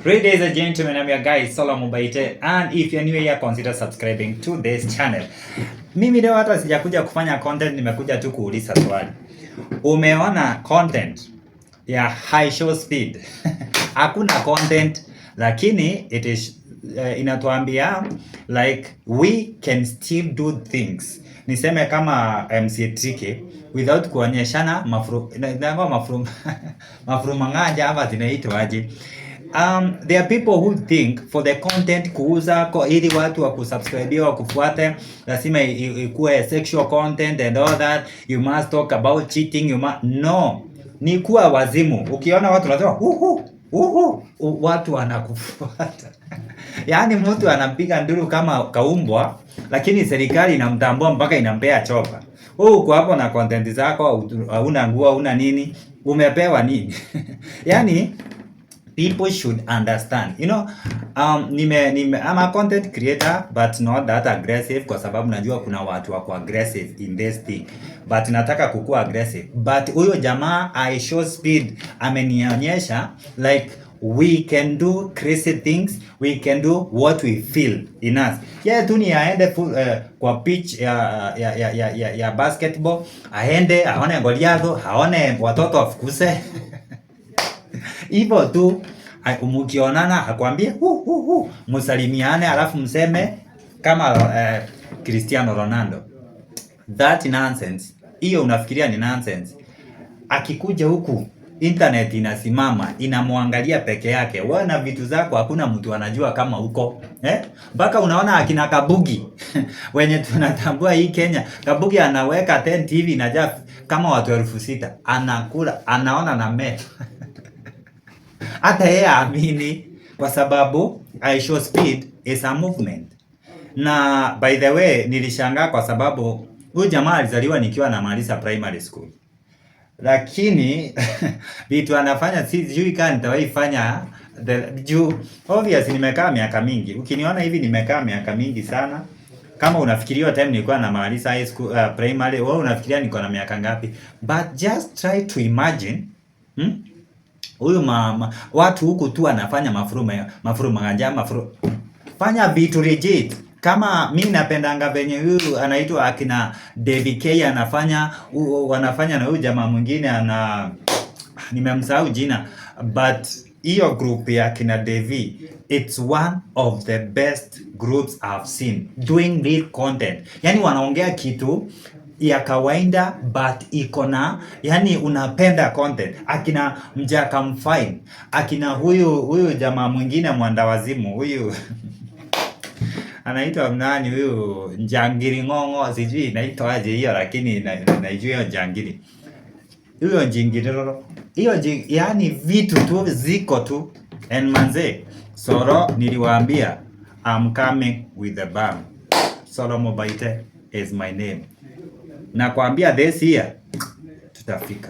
Ladies and gentlemen, I'm your guy Solomon Baite, and if you're new here, consider subscribing to this channel. Mimi leo hata sijakuja kufanya content, nimekuja tu kuuliza swali. Umeona content ya high show speed? Hakuna content, lakini it is inatuambia like we can still do things. Niseme kama MC Tricky without kuonyeshana mafru manganja hapa zinaitwaje? There are people who think for the content kuuza ili watu wa kusubscribe wa kufuate lazima ikuwe sexual content and all that, you must talk about cheating, no, ni kuwa wazimu. Ukiona watu wanasema watu wanakufuata yaani mtu anapiga nduru kama kaumbwa, lakini serikali inamtambua mpaka inampea chopa. Uko hapo na content zako, hauna nguo, hauna nini, umepewa nini? Yani people should understand, you know, I'm a content creator but not that aggressive, kwa sababu najua kuna watu wako aggressive in this thing, but nataka kukua aggressive. But huyo jamaa I show speed amenionyesha like we can do crazy things, we can do what we feel in us. Yeah, tu ni aende kwa pitch ya basketball, aende aone Goliath, aone watoto afukuse hivyo tu. Mukionana akwambie musalimiane, alafu mseme kama Cristiano Ronaldo. That nonsense. Hiyo unafikiria ni nonsense. Akikuja huku internet inasimama, inamwangalia peke yake. Wewe na vitu zako hakuna mtu anajua kama uko. Mpaka unaona akina Kabugi wenye tunatambua hii Kenya. Kabugi anaweka 10 TV inajaa kama watu 6,000. Anakula, anaona na meto. Hata yeye aamini, kwa sababu I show speed is a movement. Na by the way nilishangaa kwa sababu huyu jamaa alizaliwa nikiwa namaliza primary school. Lakini vitu anafanya sijui kama nitawahi fanya juu obviously nimekaa miaka mingi. Ukiniona hivi nimekaa miaka mingi sana. Kama unafikiria time nilikuwa namaliza high school, primary, wewe unafikiria niko na miaka ngapi? But just try to imagine huyu mama watu huku tu anafanya mafuru maganja fanya vitu legit. Kama mimi napendanga venye huyu anaitwa akina David K wanafanya na huyu jamaa mwingine nimemsahau jina, but hiyo group ya akina David, it's one of the best groups I've seen doing real content. Yani wanaongea kitu ya kawaida but iko na yani unapenda content. Akina Mjaka Mfine, akina huyu jamaa mwingine mwandawazimu huyu anaitwa nani huyu, Njangiri Ng'ong'o, sijui inaitwa aje hiyo, lakini naijua Njangiri huyo Njingiriro hiyo yani vitu tu ziko tu. And manze Soro niliwaambia I'm coming with the bang. Solomon Baite is my name. Na kuambia this year tutafika.